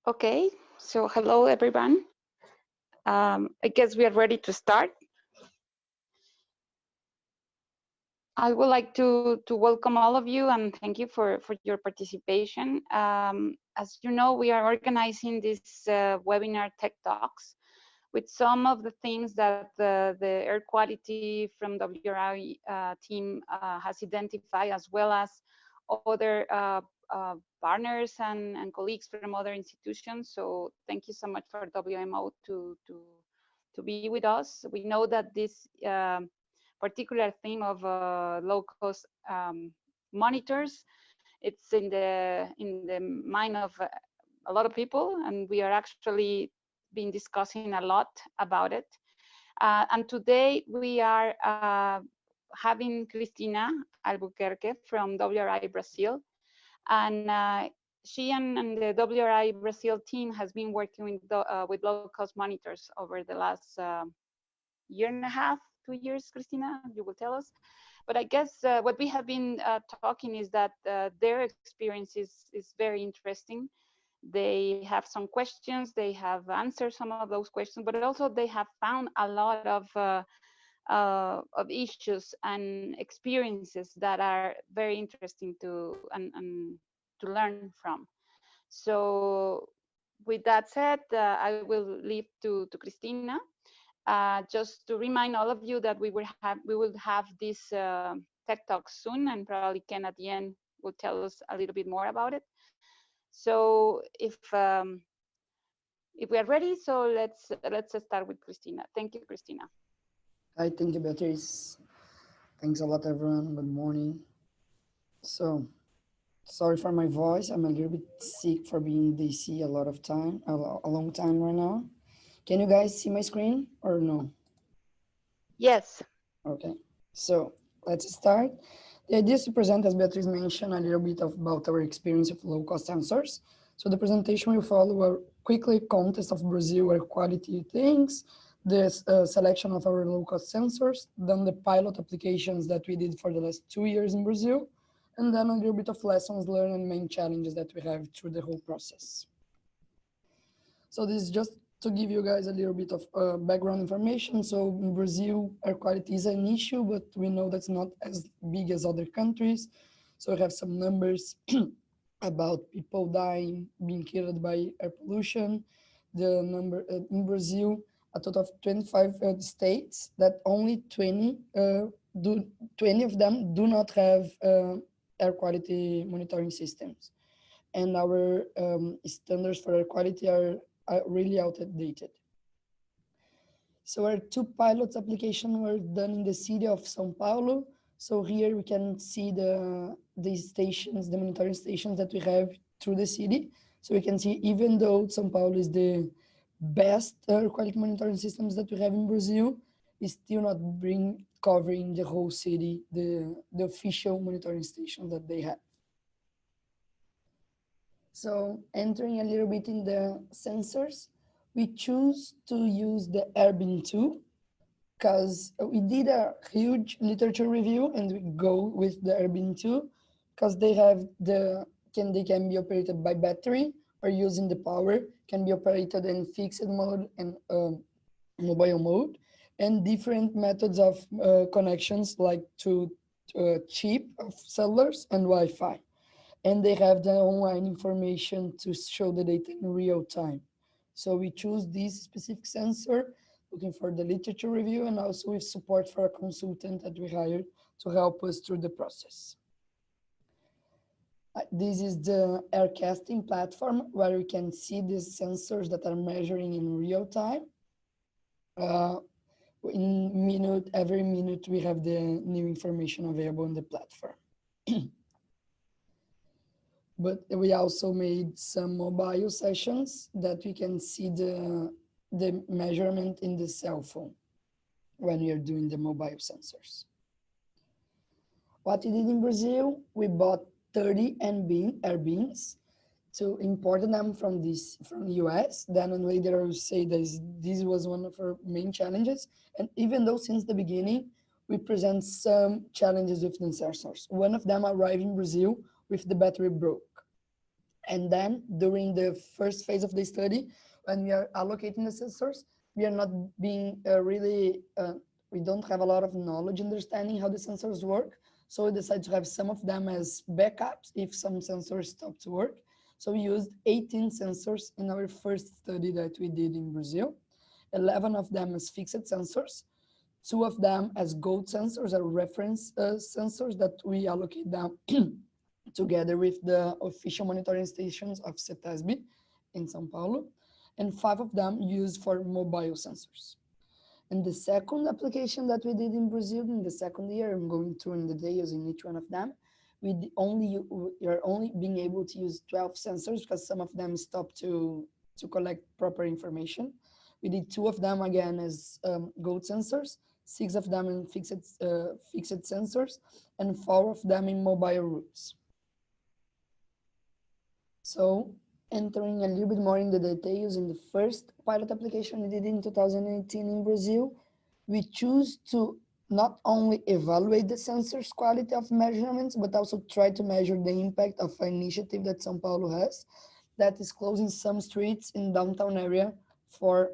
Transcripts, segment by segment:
Okay, so hello everyone. I guess we are ready to start. I would like to welcome all of you and thank you for your participation. As you know, we are organizing this webinar Tech Talks with some of the things that the air quality from WRI team has identified, as well as other partners and colleagues from other institutions. So thank you so much for WMO to be with us. We know that this particular theme of low-cost monitors, it's in the mind of a lot of people, and we are actually been discussing a lot about it. And today we are having Cristina Albuquerque from WRI Brazil, and she and the WRI Brazil team has been working with low-cost monitors over the last year and a half, 2 years. Cristina, you will tell us. But I guess what we have been talking is that their experience is very interesting. They have some questions, they have answered some of those questions, but also they have found a lot of issues and experiences that are very interesting and to learn from. So with that said, I will leave to Cristina. Just to remind all of you that we will have this tech talk soon, and probably Ken at the end will tell us a little bit more about it. So if we are ready, so let's start with Cristina. Thank you, Cristina. Hi, thank you, Beatriz. Thanks a lot, everyone. Good morning. So, sorry for my voice. I'm a little bit sick for being in DC a long time right now. Can you guys see my screen or no? Yes. Okay. So, let's start. The idea is to present, as Beatriz mentioned, a little bit about our experience of low-cost sensors. So, the presentation will follow a quickly context of Brazil air quality things, the selection of our low-cost sensors, then the pilot applications that we did for the last 2 years in Brazil, and then a little bit of lessons learned and main challenges that we have through the whole process. So this is just to give you guys a little bit of background information. So in Brazil, air quality is an issue, but we know that's not as big as other countries. So we have some numbers about people dying, being killed by air pollution. The number in Brazil, a total of 25 states, that only 20 of them do not have air quality monitoring systems. And our standards for air quality are really outdated. So our two pilots applications were done in the city of São Paulo. So here we can see the stations, the monitoring stations that we have through the city. So we can see, even though São Paulo is the best air quality monitoring systems that we have in Brazil, is still not covering the whole city, the official monitoring stations that they have. So entering a little bit in the sensors, we choose to use the Airbin 2 because we did a huge literature review and we go with the Airbin 2 because they can be operated by battery or using the power, can be operated in fixed mode and mobile mode, and different methods of connections like to chip of cellulars and Wi-Fi. And they have the online information to show the data in real time. So we choose this specific sensor, looking for the literature review, and also with support for a consultant that we hired to help us through the process. This is the air casting platform where we can see the sensors that are measuring in real time. Every minute we have the new information available on the platform. But we also made some mobile sessions that we can see the measurement in the cell phone when we are doing the mobile sensors. What we did in Brazil, we bought 30 air beans to import them from the US. Then later I will say that this was one of our main challenges. And even though since the beginning, we present some challenges with the sensors. One of them arrived in Brazil with the battery broke. And then during the first phase of the study, when we are allocating the sensors, we are not being we don't have a lot of knowledge understanding how the sensors work. So we decided to have some of them as backups if some sensors stop to work. So we used 18 sensors in our first study that we did in Brazil, 11 of them as fixed sensors, 2 of them as gold sensors or reference sensors that we allocate them together with the official monitoring stations of CETESB in São Paulo, and 5 of them used for mobile sensors. And the second application that we did in Brazil in the second year, I'm going through in the details in each one of them, we are only being able to use 12 sensors because some of them stopped to collect proper information. We did 2 of them again as gold sensors, 6 of them in fixed sensors, and 4 of them in mobile routes. So entering a little bit more in the details, in the first pilot application we did in 2018 in Brazil, we choose to not only evaluate the sensors quality of measurements, but also try to measure the impact of an initiative that São Paulo has, that is closing some streets in downtown area for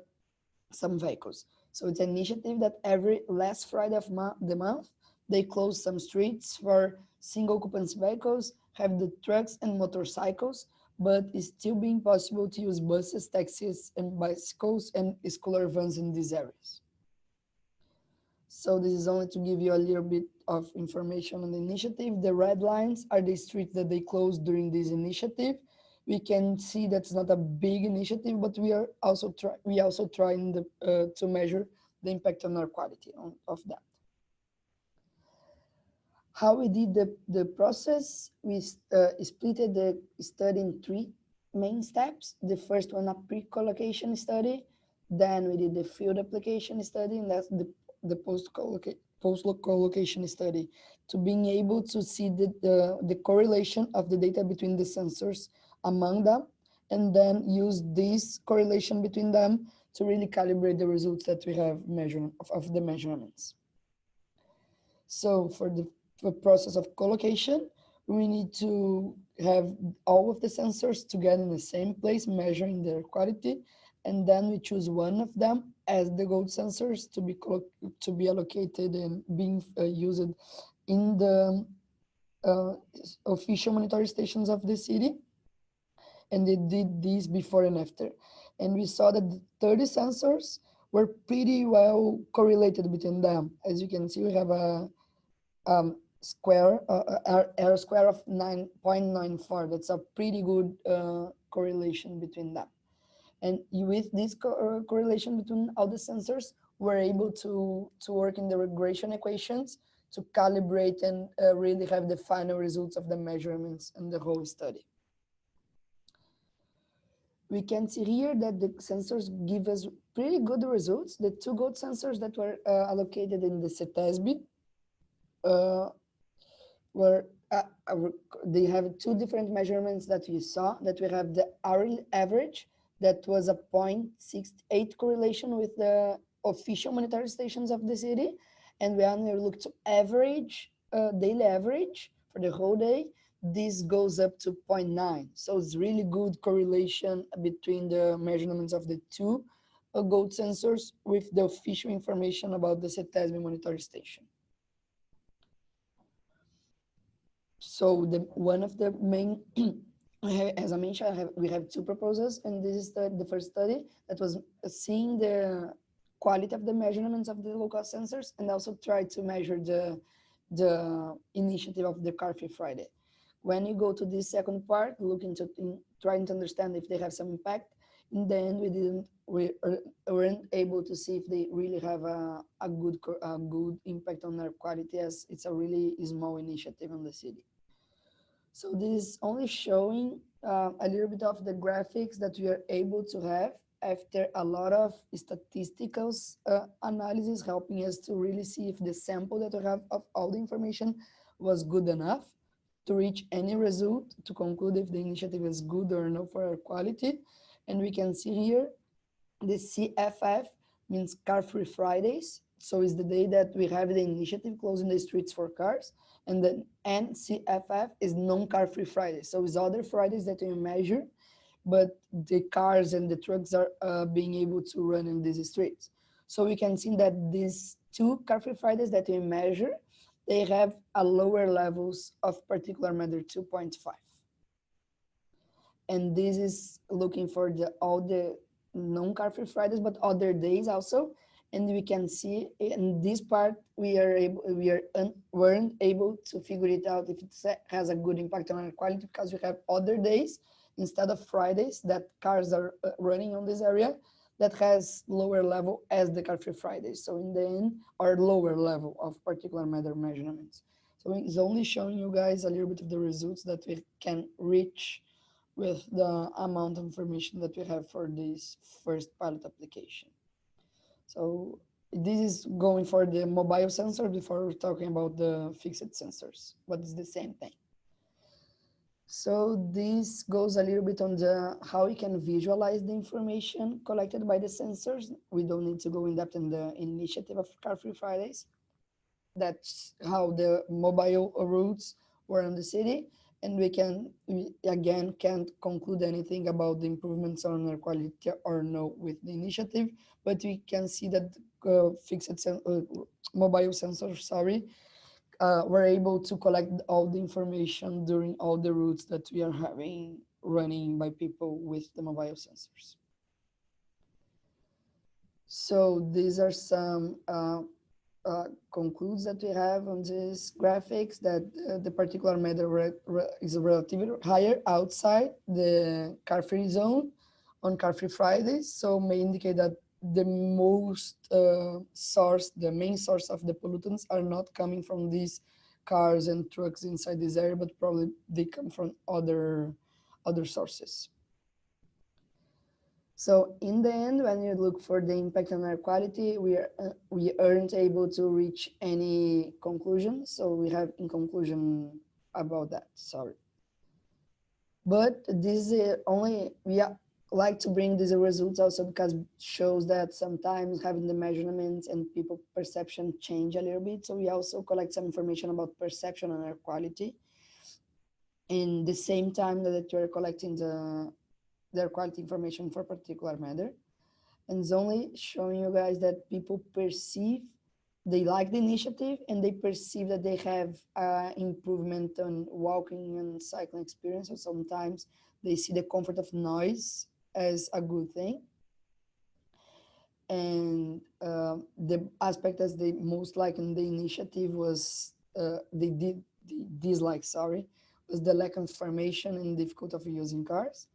some vehicles. So it's an initiative that every last Friday of the month, they close some streets for single occupancy vehicles, have the trucks and motorcycles, but it's still being possible to use buses, taxis, and bicycles and scholar vans in these areas. So this is only to give you a little bit of information on the initiative. The red lines are the streets that they closed during this initiative. We can see that's not a big initiative, but we are also trying to measure the impact on our quality of that. How we did the process, we split the study in 3 main steps. The first one, a pre-collocation study. Then we did the field application study, and that's the post-collocation study, to being able to see the correlation of the data between the sensors among them, and then use this correlation between them to really calibrate the results that we have measured of the measurements. So for the process of collocation, we need to have all of the sensors together in the same place, measuring their quality, and then we choose one of them as the gold sensors to be allocated and being used in the official monitoring stations of the city. And they did this before and after. And we saw that the 30 sensors were pretty well correlated between them. As you can see, we have a error square of 9.94. That's a pretty good correlation between them. And with this correlation between all the sensors, we're able to work in the regression equations to calibrate and really have the final results of the measurements and the whole study. We can see here that the sensors give us pretty good results. The 2 gold sensors that were allocated in the CETESB they have 2 different measurements that we saw, that we have the hourly average, that was a 0.68 correlation with the official monetary stations of the city. And when we look to average, daily average for the whole day, this goes up to 0.9. So it's really good correlation between the measurements of the 2 gold sensors with the official information about the CETESB monetary station. So one of the main, as I mentioned, we have 2 proposals, and this is the first study that was seeing the quality of the measurements of the low-cost sensors, and also try to measure the initiative of the Car Free Friday. When you go to this second part, trying to understand if they have some impact, in the end we weren't able to see if they really have a good impact on our quality, as it's a really small initiative on the city. So this is only showing a little bit of the graphics that we are able to have after a lot of statistical analysis, helping us to really see if the sample that we have of all the information was good enough to reach any result, to conclude if the initiative is good or not for our quality. And we can see here the CFF means Car Free Fridays. So it's the day that we have the initiative closing the streets for cars, and the NCFF is non-car free Friday. So it's other Fridays that we measure, but the cars and the trucks are being able to run in these streets. So we can see that these two car free Fridays that we measure, they have a lower levels of particulate matter 2.5. And this is looking for all the non-car free Fridays, but other days also. And we can see in this part weren't able to figure it out if it has a good impact on air quality, because we have other days instead of Fridays that cars are running on this area that has lower level as the car free Fridays. So in the end, our lower level of particulate matter measurements. So it's only showing you guys a little bit of the results that we can reach with the amount of information that we have for this first pilot application. So this is going for the mobile sensor before we're talking about the fixed sensors, but it's the same thing. So this goes a little bit on how we can visualize the information collected by the sensors. We don't need to go in depth in the initiative of Car Free Fridays. That's how the mobile routes were in the city. And we again can't conclude anything about the improvements on air quality or no with the initiative, but we can see that mobile sensors, were able to collect all the information during all the routes that we are having running by people with the mobile sensors. So these are some concludes that we have on these graphics, that the particular matter is relatively higher outside the car-free zone on car-free Fridays, so may indicate that the main source of the pollutants are not coming from these cars and trucks inside this area, but probably they come from other sources. So in the end, when you look for the impact on air quality, we aren't able to reach any conclusion. So we have in conclusion about that, sorry. But this is we like to bring these results also because it shows that sometimes having the measurements and people perception change a little bit. So we also collect some information about perception on air quality in the same time that you're collecting their quality information for particular matter. And it's only showing you guys that people perceive, they like the initiative and they perceive that they have improvement on walking and cycling experience. So sometimes they see the comfort of noise as a good thing. And the aspect as they most like in the initiative was, they dislike, was the lack of information and difficulty of using cars.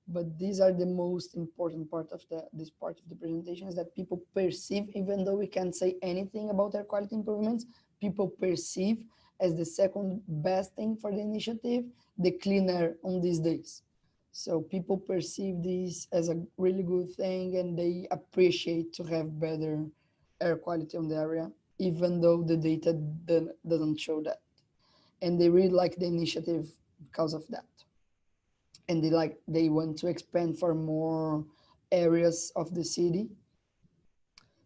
But these are the most important part of this part of the presentation, is that people perceive, even though we can't say anything about air quality improvements, people perceive as the second best thing for the initiative, the clean air on these days. So people perceive this as a really good thing and they appreciate to have better air quality on the area, even though the data doesn't show that. And they really like the initiative because of that. And they want to expand for more areas of the city.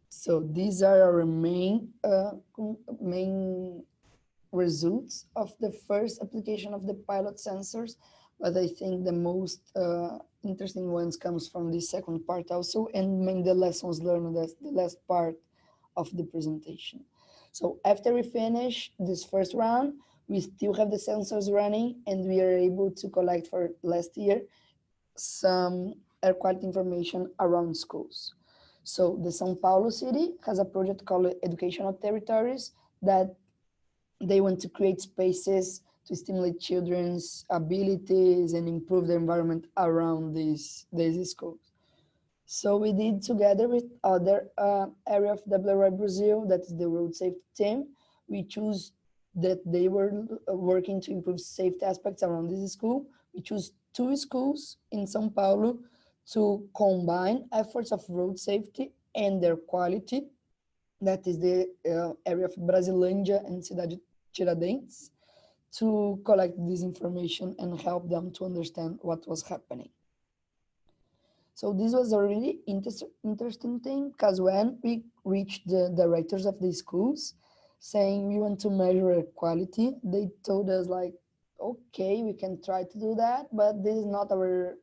So these are our main results of the first application of the pilot sensors. But I think the most interesting ones comes from the second part also, and main the lessons learned. That's the last part of the presentation. So after we finish this first round, we still have the sensors running, and we are able to collect for last year some air quality information around schools. So the São Paulo city has a project called Educational Territories, that they want to create spaces to stimulate children's abilities and improve the environment around these schools. So we did, together with other area of WRI Brazil, that is the road safety team, we choose that they were working to improve safety aspects around this school. We choose 2 schools in São Paulo to combine efforts of road safety and their quality. That is the area of Brasilândia and Cidade Tiradentes, to collect this information and help them to understand what was happening. So this was a really interesting thing, because when we reached the directors of the schools saying we want to measure quality, they told us like, okay, we can try to do that, but this is not our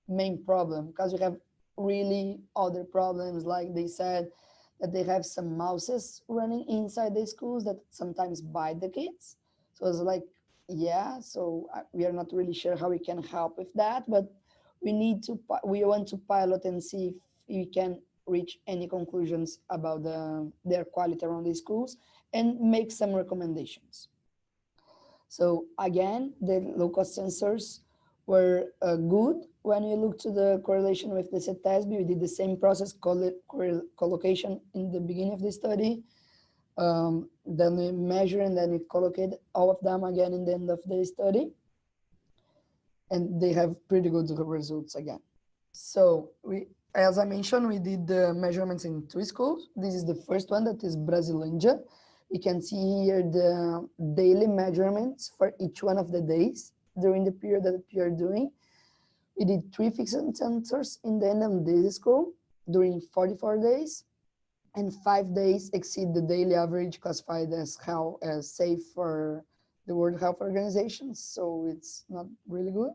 main problem, because we have really other problems. Like they said that they have some mouses running inside the schools that sometimes bite the kids. So it's like, yeah, so we are not really sure how we can help with that, but we want to pilot and see if we can reach any conclusions about their quality around the schools and make some recommendations. So again, the low-cost sensors were good. When we look to the correlation with the CETESB, we did the same process, collocation in the beginning of the study. Then we measure and then we collocate all of them again in the end of the study. And they have pretty good results again. So as I mentioned, we did the measurements in 2 schools. This is the first one, that is Brasilandia. We can see here the daily measurements for each one of the days during the period that we are doing. We did 3 fixed sensors in the end of this school during 44 days, and 5 days exceed the daily average classified as safe for the World Health Organization. So it's not really good.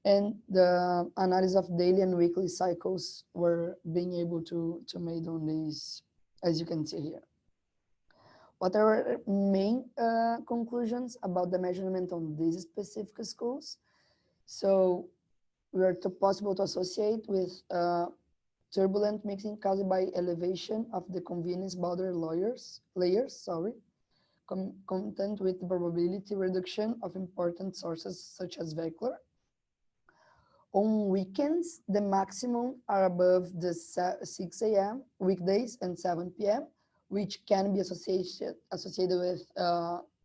And the analysis of daily and weekly cycles were being able to made on these, as you can see here. What are our main conclusions about the measurement on these specific schools? So we are possible to associate with turbulent mixing caused by elevation of the convenience boundary layers, content with probability reduction of important sources such as vehicular. On weekends, the maximum are above the 6 a.m. weekdays and 7 p.m., which can be associated with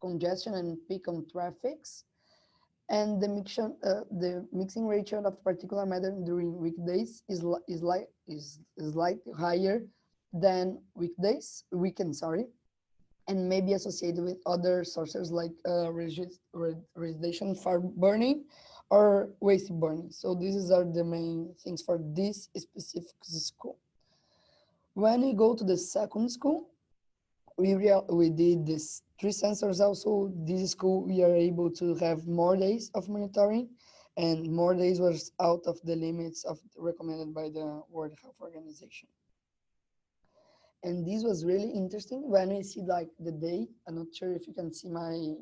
congestion and peak on traffics. And the mixing ratio of particular matter during weekdays is slightly higher than weekends, and may be associated with other sources like radiation for burning or waste burning. So these are the main things for this specific school. When we go to the second school, we did this 3 sensors also. This school, we are able to have more days of monitoring, and more days was out of the limits of recommended by the World Health Organization. And this was really interesting when we see like the day. I'm not sure if you can see my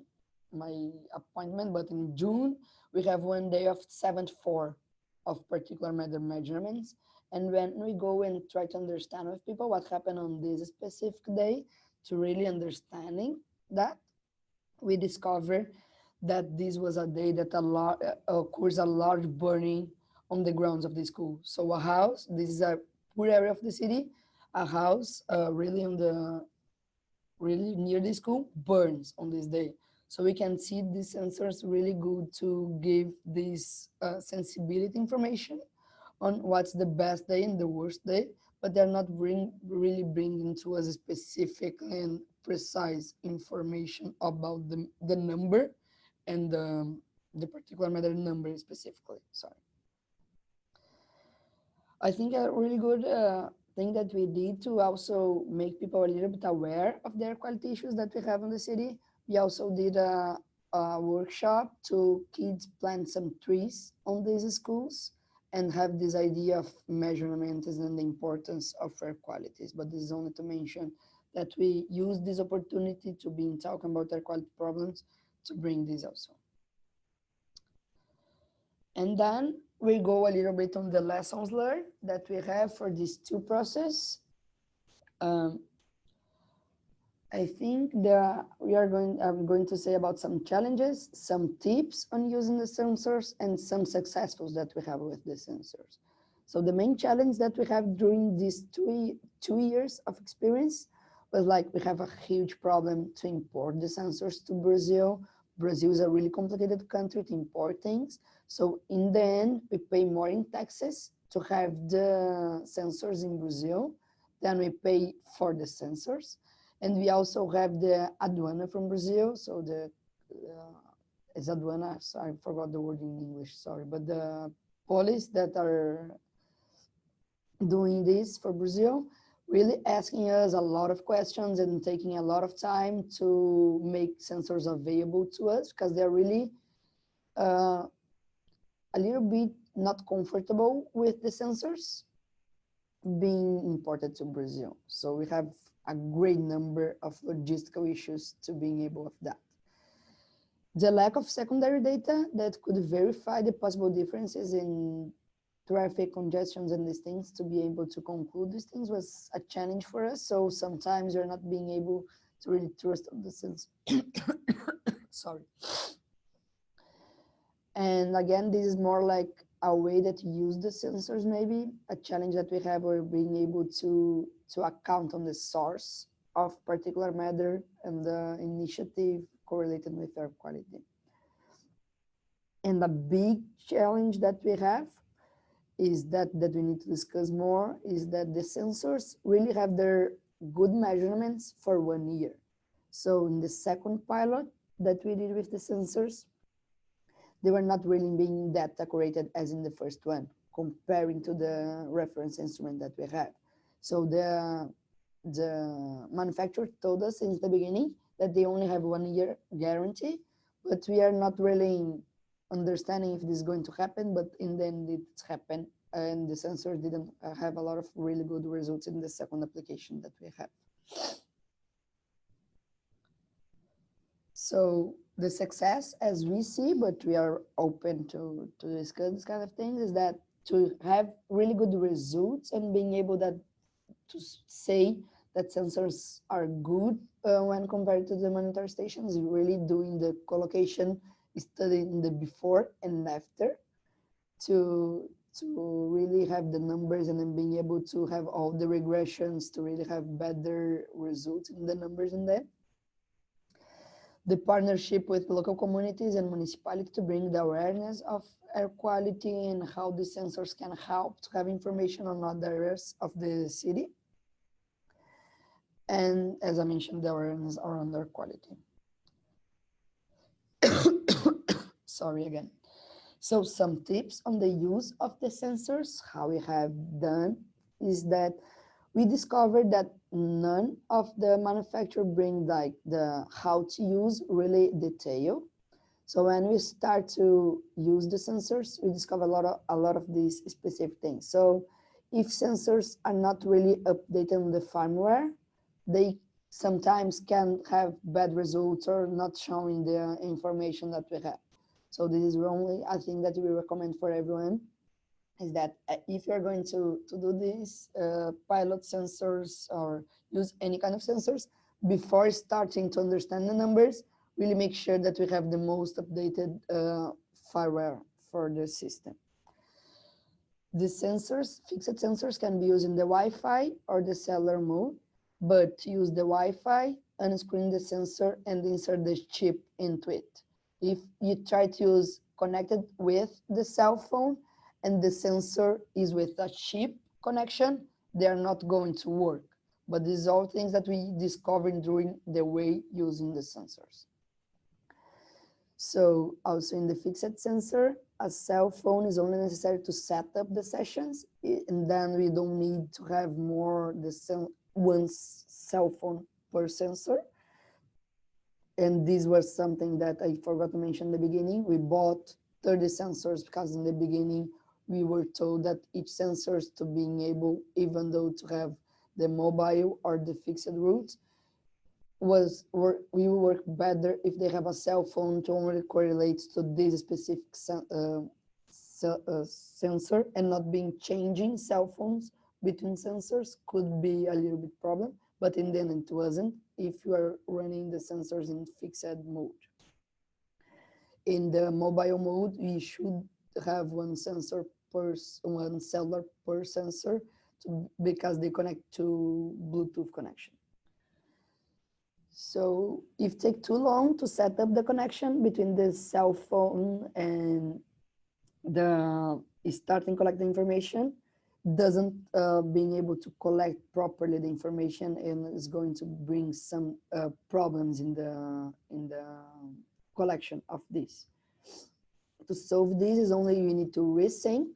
appointment, but in June, we have 1 day of 74 of particular matter measurements. And when we go and try to understand with people what happened on this specific day, to really understanding that, we discover that this was a day that occurs a large burning on the grounds of the school. So a house, this is a poor area of the city, a house really near the school burns on this day. So we can see these sensors really good to give this sensibility information on what's the best day and the worst day, but they're not really bringing to us specific and precise information about the number and the particular matter number specifically, sorry. I think a really good thing that we did to also make people a little bit aware of their quality issues that we have in the city, we also did a workshop to kids plant some trees on these schools and have this idea of measurements and the importance of air qualities. But this is only to mention that we use this opportunity to be talking about air quality problems to bring this also. And then we go a little bit on the lessons learned that we have for these 2 processes. I think I'm going to say about some challenges, some tips on using the sensors, and some successes that we have with the sensors. So the main challenge that we have during these 2 years of experience was like we have a huge problem to import the sensors to Brazil. Brazil is a really complicated country to import things. So in the end, we pay more in taxes to have the sensors in Brazil than we pay for the sensors. And we also have the aduana from Brazil. So it's aduana, I forgot the word in English, sorry. But the police that are doing this for Brazil, really asking us a lot of questions and taking a lot of time to make sensors available to us, because they're really a little bit not comfortable with the sensors being imported to Brazil. So we have a great number of logistical issues to being able of that. The lack of secondary data that could verify the possible differences in traffic congestions and these things to be able to conclude these things was a challenge for us. So sometimes you're not being able to really trust the sense. Sorry. And again, this is more like a way that you use the sensors, maybe a challenge that we have, or being able to account on the source of particular matter and the initiative correlated with air quality. And a big challenge that we have is that we need to discuss more, is that the sensors really have their good measurements for 1 year. So in the second pilot that we did with the sensors, they were not really being that accurate as in the first one, comparing to the reference instrument that we have. So the manufacturer told us since the beginning that they only have 1 year guarantee, but we are not really understanding if this is going to happen, but in the end it's happened, and the sensor didn't have a lot of really good results in the second application that we have. So the success, as we see, but we are open to discuss this kind of things, is that to have really good results and being able to say that sensors are good when compared to the monitor stations, really doing the collocation, studying the before and after to really have the numbers, and then being able to have all the regressions to really have better results in the numbers in that. The partnership with local communities and municipalities to bring the awareness of air quality and how the sensors can help to have information on other areas of the city. And as I mentioned, the awareness around air quality. Sorry again. So some tips on the use of the sensors, how we have done is that we discovered that none of the manufacturer bring like the how to use really detail. So when we start to use the sensors, we discover a lot of these specific things. So if sensors are not really updated on the firmware, they sometimes can have bad results or not showing the information that we have. So this is only a thing that we recommend for everyone, is that if you're going to do these pilot sensors or use any kind of sensors, before starting to understand the numbers, really make sure that we have the most updated firmware for the system. The sensors, fixed sensors, can be used in the Wi-Fi or the cellular mode, but use the Wi-Fi, unscreen the sensor, and insert the chip into it. If you try to use connected with the cell phone and the sensor is with a chip connection, they are not going to work. But these are all things that we discovered during the way using the sensors. So also in the fixed sensor, a cell phone is only necessary to set up the sessions, and then we don't need to have more than one cell phone per sensor. And this was something that I forgot to mention in the beginning. We bought 30 sensors because in the beginning we were told that each sensor to being able, even though to have the mobile or the fixed route, we will work better if they have a cell phone to only correlate to this specific sensor, and not being changing cell phones between sensors could be a little bit problem, but in the end it wasn't if you are running the sensors in fixed mode. In the mobile mode, we should have one cellular per sensor because they connect to Bluetooth connection. So if it takes too long to set up the connection between the cell phone and the starting collecting information, doesn't being able to collect properly the information, and is going to bring some problems in the collection of this. To solve this is only you need to resync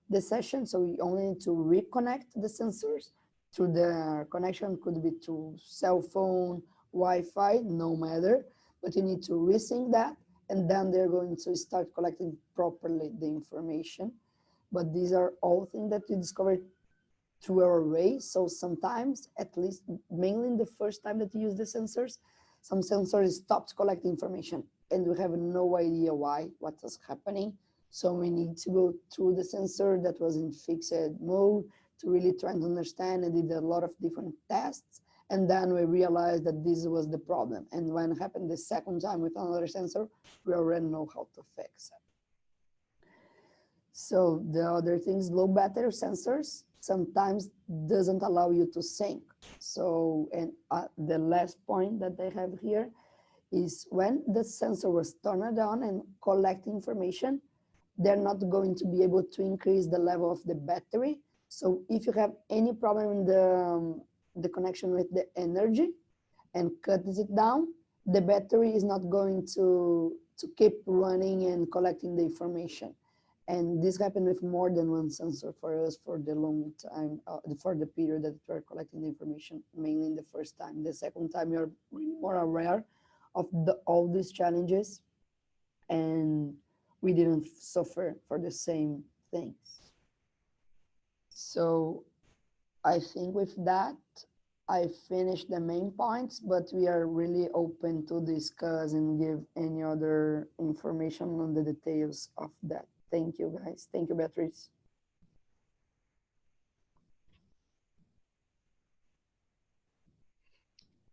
the session. So we only need to reconnect the sensors through the connection, could be through cell phone, Wi-Fi, no matter, but you need to resync that, and then they're going to start collecting properly the information. But these are all things that we discovered through our array. So sometimes, at least mainly in the first time that you use the sensors, some sensors stopped collecting information and we have no idea why, what was happening. So we need to go through the sensor that was in fixed mode to really try to understand, and did a lot of different tests. And then we realized that this was the problem. And when it happened the second time with another sensor, we already know how to fix it. So the other things, low battery sensors sometimes doesn't allow you to sync. So, and the last point that they have here is when the sensor was turned on and collect information, they're not going to be able to increase the level of the battery. So if you have any problem in the connection with the energy and cuts it down, the battery is not going to keep running and collecting the information. And this happened with more than one sensor for us for the long time, for the period that we're collecting the information, mainly in the first time. The second time, you're more aware of all these challenges, and we didn't suffer for the same things. So I think with that, I finished the main points, but we are really open to discuss and give any other information on the details of that. Thank you, guys. Thank you, Beatriz.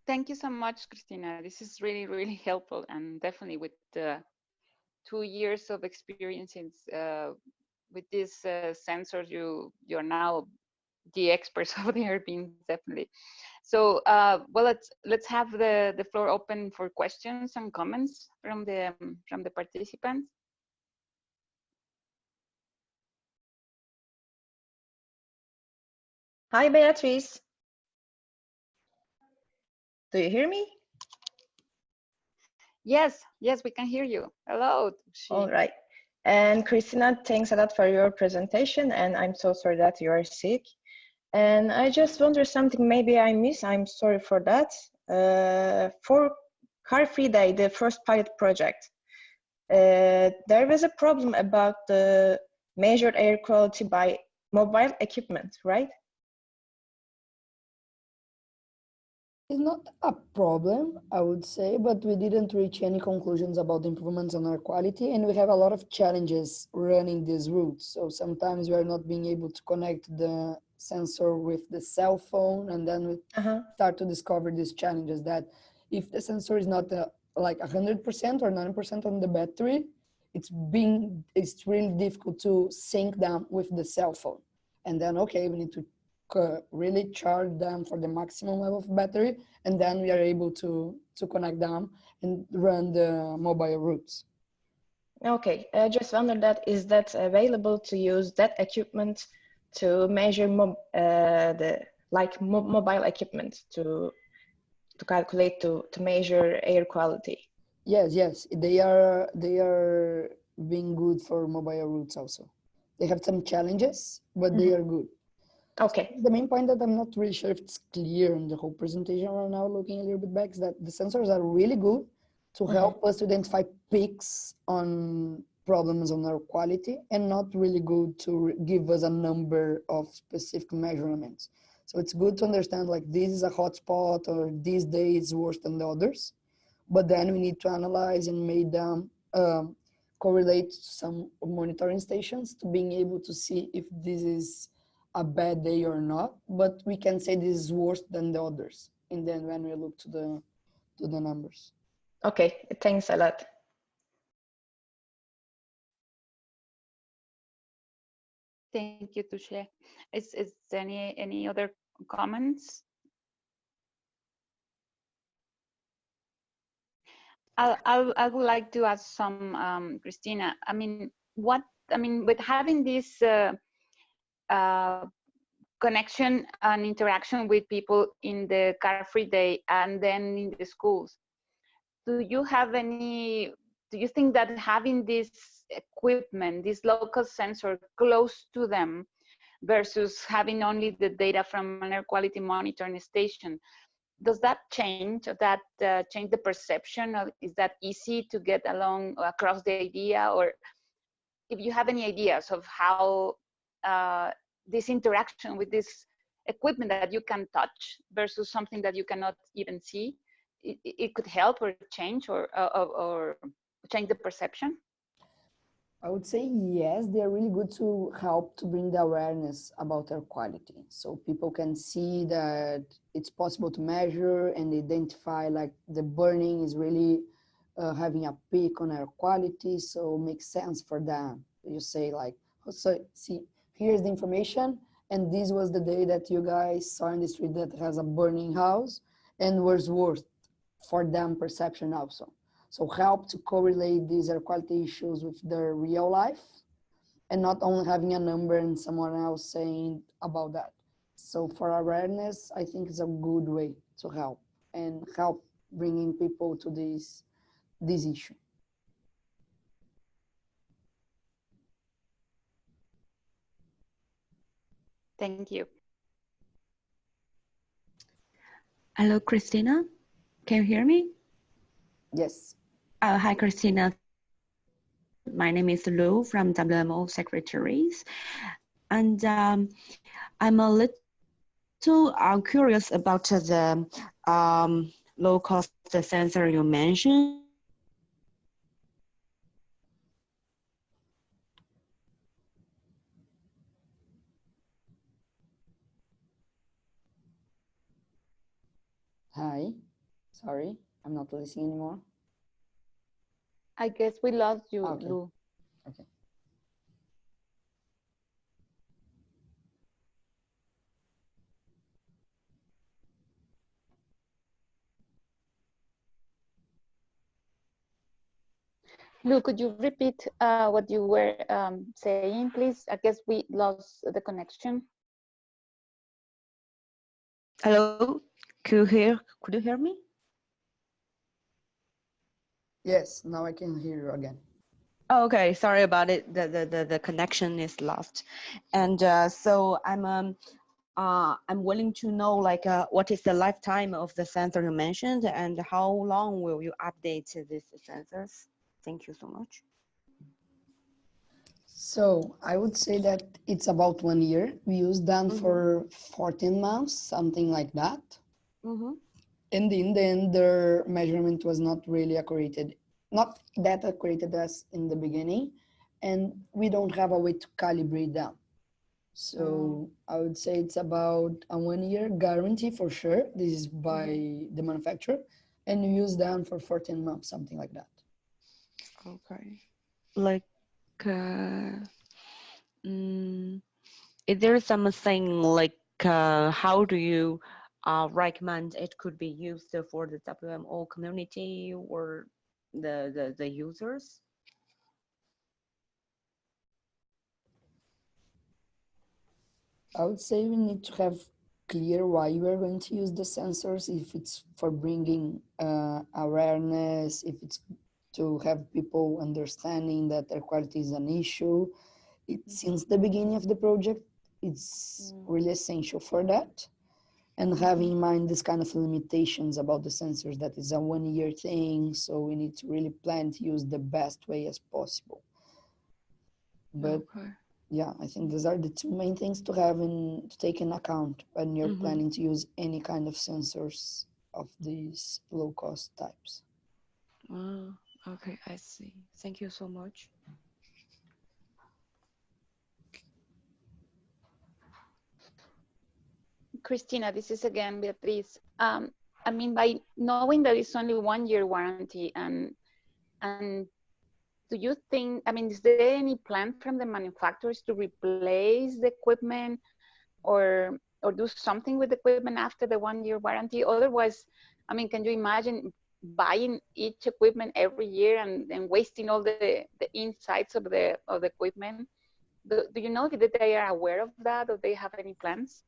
Thank you so much, Cristina. This is really, really helpful, and definitely with the 2 years of experience with these sensors, you're now the experts of the being, definitely. So, well, let's have the floor open for questions and comments from the participants. Hi, Beatriz. Do you hear me? Yes, yes, we can hear you. Hello. All right. And Cristina, thanks a lot for your presentation, and I'm so sorry that you are sick. And I just wonder something maybe I missed. I'm sorry for that. For Car-Free Day, the first pilot project, there was a problem about the measured air quality by mobile equipment, right? It's not a problem, I would say, but we didn't reach any conclusions about the improvements on air quality, and we have a lot of challenges running these routes. So sometimes we are not being able to connect the sensor with the cell phone, and then we start to discover these challenges that if the sensor is not like 100% or 90% on the battery, it's really difficult to sync them with the cell phone. And then, okay, we need to really charge them for the maximum level of battery, and then we are able to connect them and run the mobile routes. Okay, I just wonder that is that available to use that equipment to measure mobile equipment to calculate to measure air quality? Yes, they are being good for mobile routes also. They have some challenges, but they are good. Okay. So the main point that I'm not really sure if it's clear in the whole presentation right now, looking a little bit back, is that the sensors are really good to help us to identify peaks on problems on air quality, and not really good to give us a number of specific measurements. So it's good to understand like this is a hotspot, or this day is worse than the others, but then we need to analyze and make them correlate to some monitoring stations to being able to see if this is a bad day or not, but we can say this is worse than the others. And then when we look to the numbers. Okay, thanks a lot. Thank you, Touche. Is any other comments? I would like to ask some, Cristina. I mean, with having this connection and interaction with people in the Car-Free Day and then in the schools, do you have any do you think that having this equipment, this local sensor close to them versus having only the data from an air quality monitoring station, does that change, or that change the perception? Or is that easy to get along across the idea? Or if you have any ideas of how this interaction with this equipment that you can touch versus something that you cannot even see, it could help or change or change the perception? I would say yes, they're really good to help to bring the awareness about air quality. So people can see that it's possible to measure and identify like the burning is really having a peak on air quality. So it makes sense for them. You say like, oh, so see, here's the information. And this was the day that you guys saw in the street that has a burning house and was worse for them perception also. So help to correlate these air quality issues with their real life and not only having a number and someone else saying about that. So for awareness, I think it's a good way to help and help bringing people to this issue. Thank you. Hello, Cristina. Can you hear me? Yes. Hi, Cristina. My name is Lou from WMO Secretaries. And I'm a little curious about the low-cost sensor you mentioned. Hi. Sorry, I'm not listening anymore. I guess we lost you, Okay. Lou. Okay. Lou, could you repeat what you were saying, please? I guess we lost the connection. Hello, could you hear me? Yes, now I can hear you again. Oh, okay, sorry about it. The connection is lost, and so I'm willing to know like what is the lifetime of the sensor you mentioned, and how long will you update these sensors? Thank you so much. So I would say that it's about 1 year. We used them for 14 months, something like that. And in the end, their measurement was not really accurate, not that accurate as in the beginning. And we don't have a way to calibrate them. So I would say it's about a 1 year guarantee for sure. This is by the manufacturer. And you use them for 14 months, something like that. Okay. Like, is there something like how do you recommend it could be used for the WMO community or the users? I would say we need to have clear why we are going to use the sensors, if it's for bringing awareness, if it's to have people understanding that air quality is an issue. Since the beginning of the project, it's really essential for that. And having in mind this kind of limitations about the sensors, that is a 1 year thing, so we need to really plan to use the best way as possible. But yeah, I think those are the two main things to have to take in account when you're planning to use any kind of sensors of these low-cost types. Okay, I see. Thank you so much. Cristina, this is again Beatriz. I mean, by knowing that it's only 1 year warranty, and do you think, I mean, is there any plan from the manufacturers to replace the equipment or do something with the equipment after the 1 year warranty? Otherwise, I mean, can you imagine buying each equipment every year and wasting all the insides of the equipment? Do you know that they are aware of that, or they have any plans?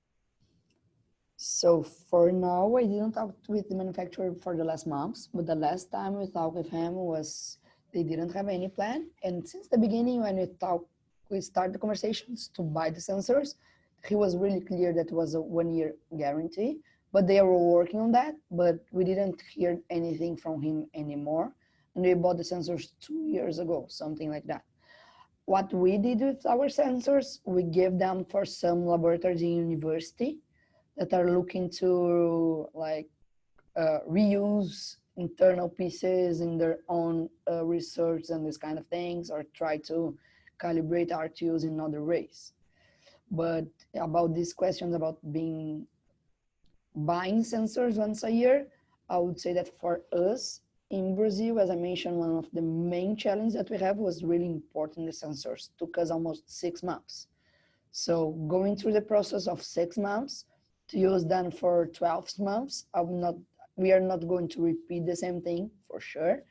So for now, I didn't talk with the manufacturer for the last months, but the last time we talked with him was they didn't have any plan. And since the beginning, when we start the conversations to buy the sensors, he was really clear that it was a 1-year guarantee, but they were working on that, but we didn't hear anything from him anymore. And we bought the sensors 2 years ago, something like that. What we did with our sensors, we gave them for some laboratories in university that are looking to like reuse internal pieces in their own research and this kind of things, or try to calibrate RTUs in other ways. But about these questions about buying sensors once a year, I would say that for us in Brazil, as I mentioned, one of the main challenges that we have was really importing the sensors. It took us almost 6 months. So going through the process of 6 months to use them for 12 months, we are not going to repeat the same thing for sure,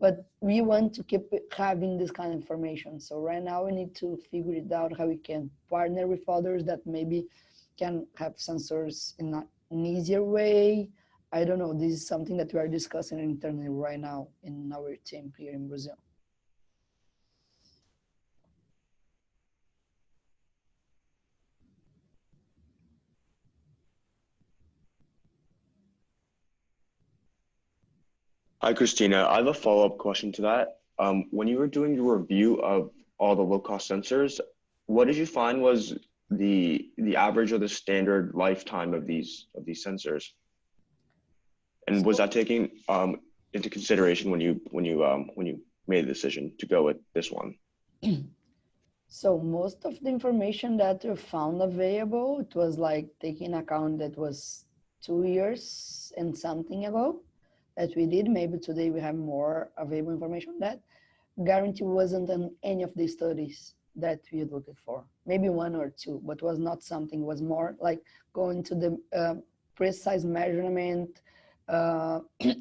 but we want to keep having this kind of information. So right now we need to figure it out how we can partner with others that maybe can have sensors in an easier way. I don't know, this is something that we are discussing internally right now in our team here in Brazil. Hi, Cristina. I have a follow-up question to that. When you were doing your review of all the low-cost sensors, what did you find was the average or the standard lifetime of these sensors? And was that taken into consideration when you made the decision to go with this one? So most of the information that we found available, it was like taking account that was 2 years and something ago that we did. Maybe today we have more available information. That guarantee wasn't in any of the studies that we looked for. Maybe 1 or 2, but was not something, was more like going to the precise measurement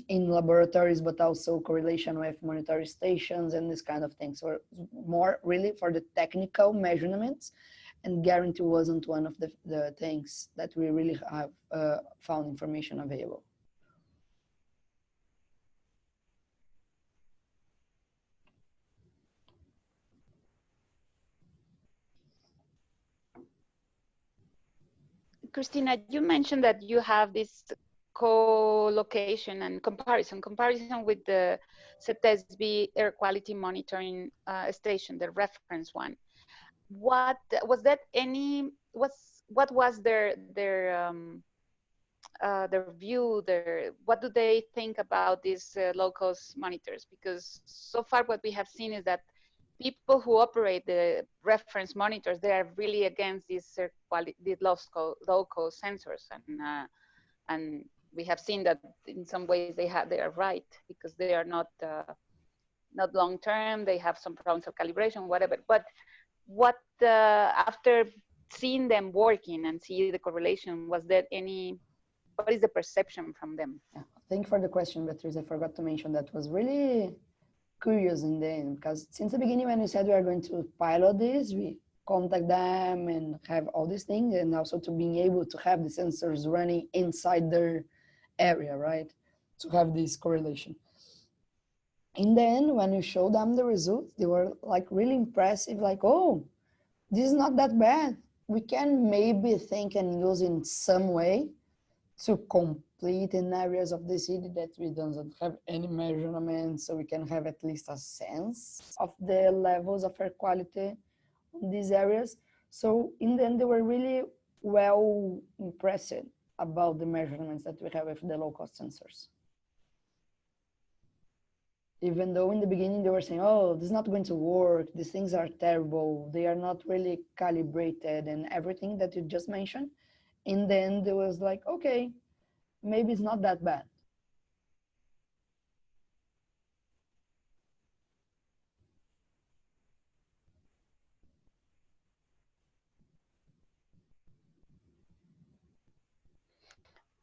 in laboratories, but also correlation with monitoring stations and this kind of things. So more really for the technical measurements, and guarantee wasn't one of the things that we really have found information available. Cristina, you mentioned that you have this co-location and comparison with the CETESB air quality monitoring station, the reference one. What was that? What was their view? What do they think about these low-cost monitors? Because so far what we have seen is that people who operate the reference monitors, they are really against these low-cost sensors, and we have seen that in some ways they are right, because they are not long-term. They have some problems of calibration, whatever. But what after seeing them working and see the correlation, was there any? What is the perception from them? Yeah, thank you for the question, Beatriz. I forgot to mention that was really curious in the end, because since the beginning when we said we are going to pilot this, we contact them and have all these things, and also to being able to have the sensors running inside their area, right? To have this correlation. And then when you show them the results, they were like really impressive, like, oh, this is not that bad. We can maybe think and use in some way to complete in areas of the city that we don't have any measurements, so we can have at least a sense of the levels of air quality in these areas. So in the end, they were really well impressed about the measurements that we have with the low-cost sensors. Even though in the beginning they were saying, oh, this is not going to work, these things are terrible, they are not really calibrated, and everything that you just mentioned. In the end, it was like, okay, maybe it's not that bad.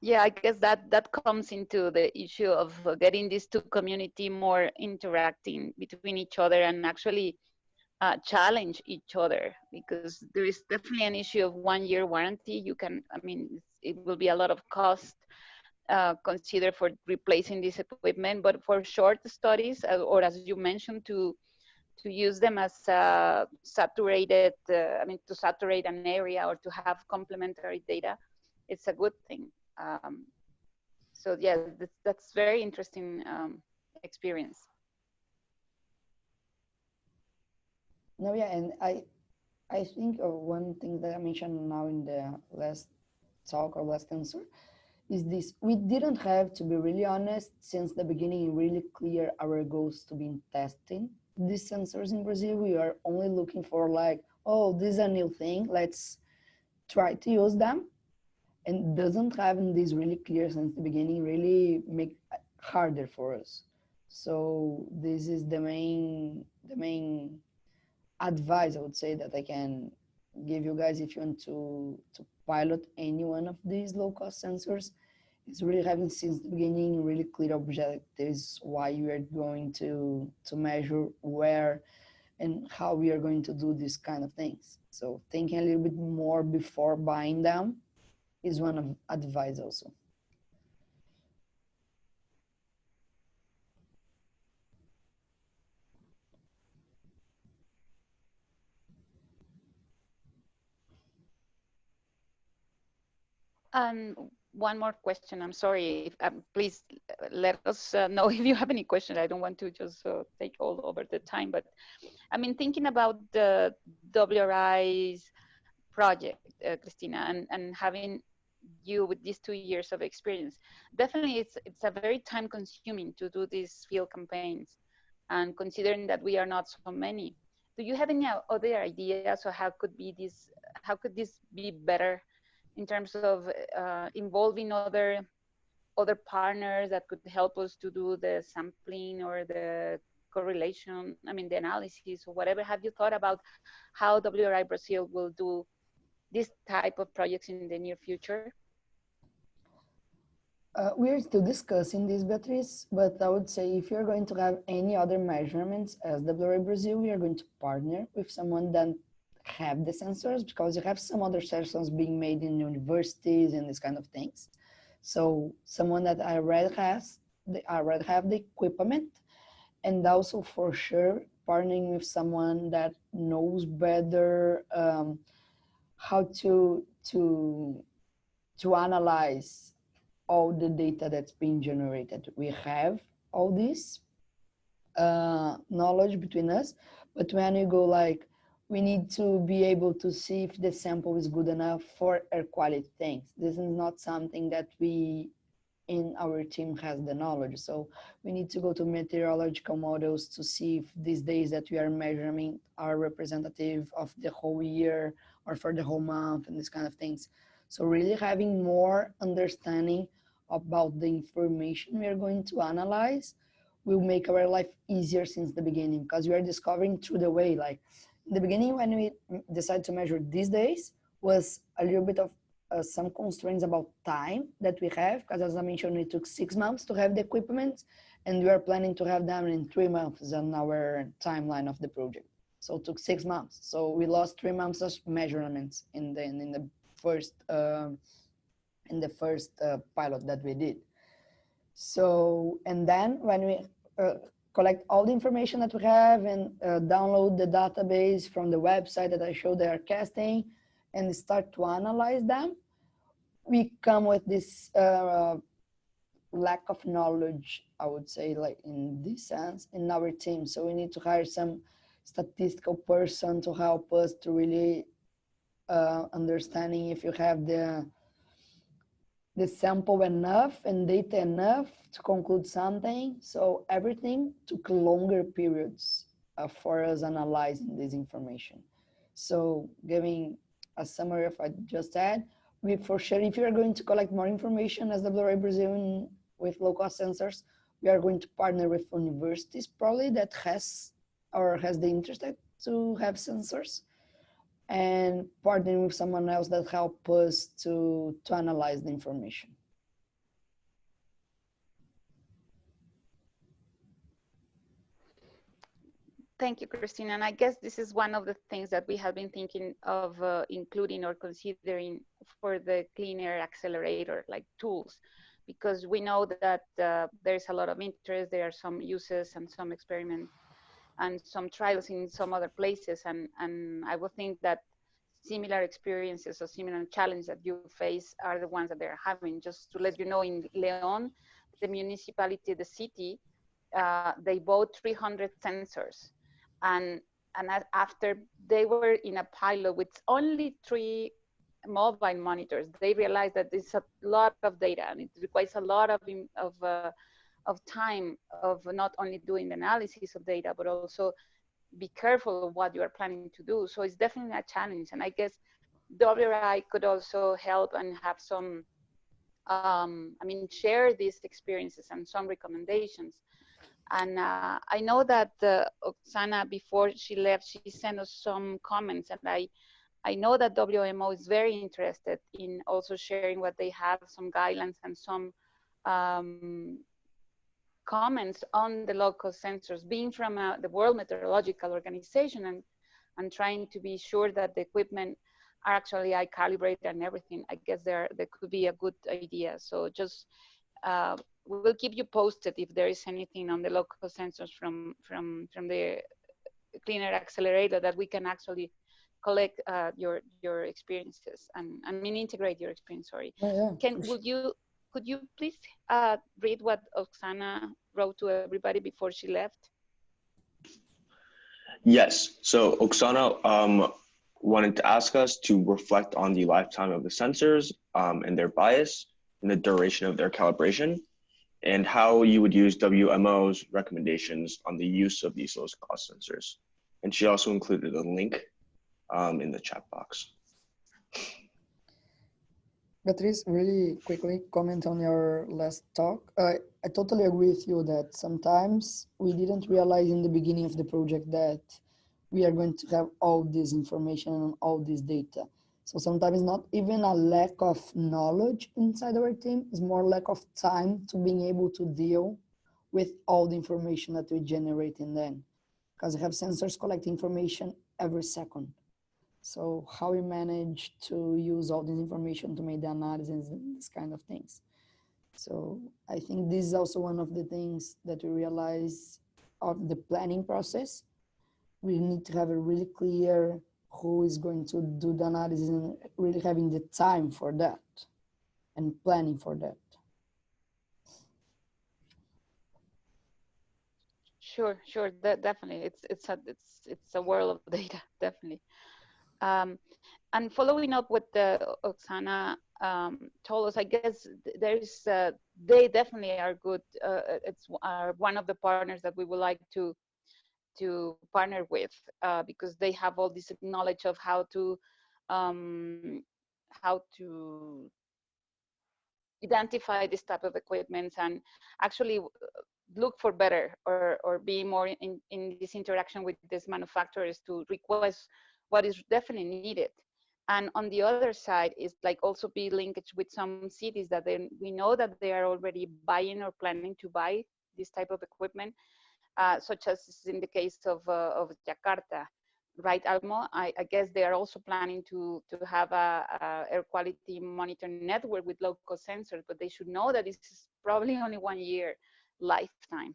Yeah, I guess that comes into the issue of getting these two community more interacting between each other and actually challenge each other, because there is definitely an issue of 1-year warranty. You can, I mean, it will be a lot of cost. consider for replacing this equipment, but for short studies, or as you mentioned, to use them as saturated, to saturate an area or to have complementary data, it's a good thing. So yeah, that's very interesting experience. No, yeah, and I think one thing that I mentioned now in the last talk or last answer is this: we didn't have, to be really honest, since the beginning, really clear our goals to be in testing these sensors in Brazil. We are only looking for like, oh, this is a new thing, let's try to use them. And doesn't having this really clear since the beginning really make it harder for us. So this is the main advice I would say that I can give you guys if you want to pilot any one of these low cost sensors. It's really having since the beginning really clear objectives, why we are going to measure, where, and how we are going to do these kind of things. So thinking a little bit more before buying them is one of advice also. One more question. I'm sorry. Please let us know if you have any questions. I don't want to just take all over the time. But I mean, thinking about the WRI's project, Cristina, and having you with these 2 years of experience, definitely it's a very time consuming to do these field campaigns. And considering that we are not so many, do you have any other ideas or how could this be better in terms of involving other partners that could help us to do the sampling or the correlation, the analysis or whatever? Have you thought about how WRI Brazil will do this type of projects in the near future? We're still discussing this, Beatriz, but I would say if you're going to have any other measurements as WRI Brazil, we are going to partner with someone that have the sensors, because you have some other sensors being made in universities and this kind of things. So someone that already have the equipment, and also for sure partnering with someone that knows better how to analyze all the data that's being generated. We have all this knowledge between us, but when you go like, we need to be able to see if the sample is good enough for air quality things. This is not something that we in our team has the knowledge. So we need to go to meteorological models to see if these days that we are measuring are representative of the whole year or for the whole month and these kind of things. So really having more understanding about the information we are going to analyze will make our life easier since the beginning, because we are discovering through the way. Like in the beginning, when we decided to measure these days, was a little bit of some constraints about time that we have, because as I mentioned, it took 6 months to have the equipment, and we are planning to have them in 3 months on our timeline of the project. So it took 6 months. So we lost 3 months of measurements in the first pilot that we did. So, and then when we collect all the information that we have and download the database from the website that I showed they are casting and start to analyze them, we come with this lack of knowledge, I would say, like in this sense, in our team. So we need to hire some statistical person to help us to really understanding if you have the sample enough and data enough to conclude something. So everything took longer periods for us analyzing this information. So giving a summary of what I just said, we for sure, if you're going to collect more information as WRI Brazil with low-cost sensors, we are going to partner with universities probably that has the interest to have sensors, and partnering with someone else that help us to analyze the information. Thank you, Cristina. And I guess this is one of the things that we have been thinking of including or considering for the Clean Air Accelerator, like tools because we know that there's a lot of interest, there are some uses and some experiments and some trials in some other places. And I would think that similar experiences or similar challenges that you face are the ones that they're having. Just to let you know, in León, the municipality, the city, they bought 300 sensors. And after they were in a pilot with only 3 mobile monitors, they realized that it's a lot of data and it requires a lot of time of not only doing the analysis of data, but also be careful of what you are planning to do. So it's definitely a challenge. And I guess WRI could also help and have some, share these experiences and some recommendations. And I know that Oksana, before she left, she sent us some comments, and I know that WMO is very interested in also sharing what they have, some guidelines and some comments on the local sensors, being from the World Meteorological Organization, and trying to be sure that the equipment are actually eye calibrated and everything. I guess there could be a good idea. So just we'll keep you posted if there is anything on the local sensors from the Cleaner Accelerator that we can actually collect your experiences and integrate your experience. Sorry. Oh, yeah. Could you please read what Oksana wrote to everybody before she left? Yes. So Oksana wanted to ask us to reflect on the lifetime of the sensors and their bias and the duration of their calibration, and how you would use WMO's recommendations on the use of these low-cost sensors. And she also included a link in the chat box. Beatriz, really quickly comment on your last talk. I totally agree with you that sometimes we didn't realize in the beginning of the project that we are going to have all this information and all this data. So sometimes not even a lack of knowledge inside our team, it's more lack of time to being able to deal with all the information that we generate in them. Because we have sensors collecting information every second. So how we manage to use all this information to make the analysis and this kind of things. So I think this is also one of the things that we realize of the planning process. We need to have a really clear who is going to do the analysis and really having the time for that and planning for that. Sure, definitely. It's a world of data, definitely. And following up with the Oksana told us, I guess there's they definitely are good. Are one of the partners that we would like to partner with because they have all this knowledge of how to identify this type of equipment and actually look for better or be more in this interaction with these manufacturers to request what is definitely needed. And on the other side is like also be linkage with some cities that we know that they are already buying or planning to buy this type of equipment, such as in the case of Jakarta, right, Almo? I guess they are also planning to have a air quality monitoring network with local sensors, but they should know that this is probably only 1 year lifetime.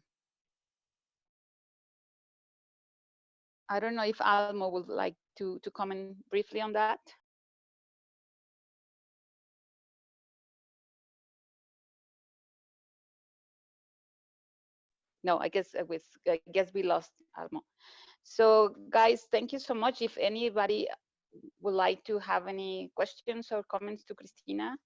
I don't know if Almo would like to comment briefly on that. No, I guess we lost Almo. So guys, thank you so much. If anybody would like to have any questions or comments to Cristina.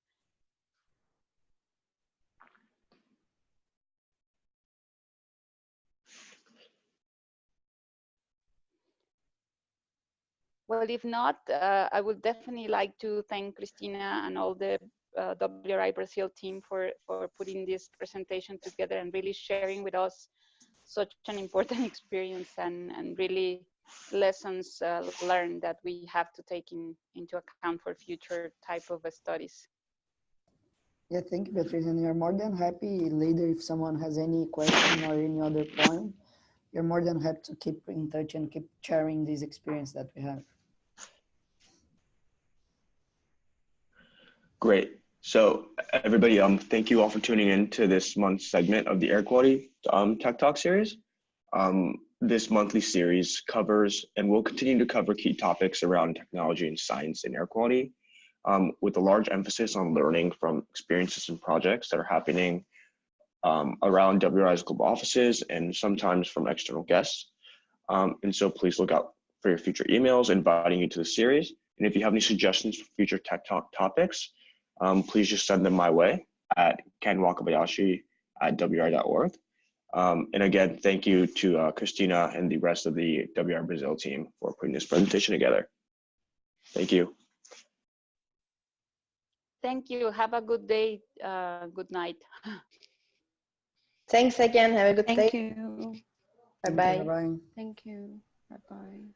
Well, if not, I would definitely like to thank Cristina and all the WRI Brazil team for putting this presentation together and really sharing with us such an important experience and really lessons learned that we have to take into account for future type of studies. Yeah, thank you, Beatriz. And you're more than happy later if someone has any question or any other point, you're more than happy to keep in touch and keep sharing this experience that we have. Great. So everybody, thank you all for tuning in to this month's segment of the Air Quality Tech Talk series. This monthly series covers and will continue to cover key topics around technology and science and air quality, with a large emphasis on learning from experiences and projects that are happening around WRI's global offices and sometimes from external guests. And so please look out for your future emails inviting you to the series. And if you have any suggestions for future Tech Talk topics, please just send them my way at kenwakabayashi@wri.org. And again, thank you to Cristina and the rest of the WR Brazil team for putting this presentation together. Thank you. Thank you. Have a good day. Good night. Thanks again. Have a good day. Thank you. Bye-bye. Bye-bye. Thank you. Bye-bye.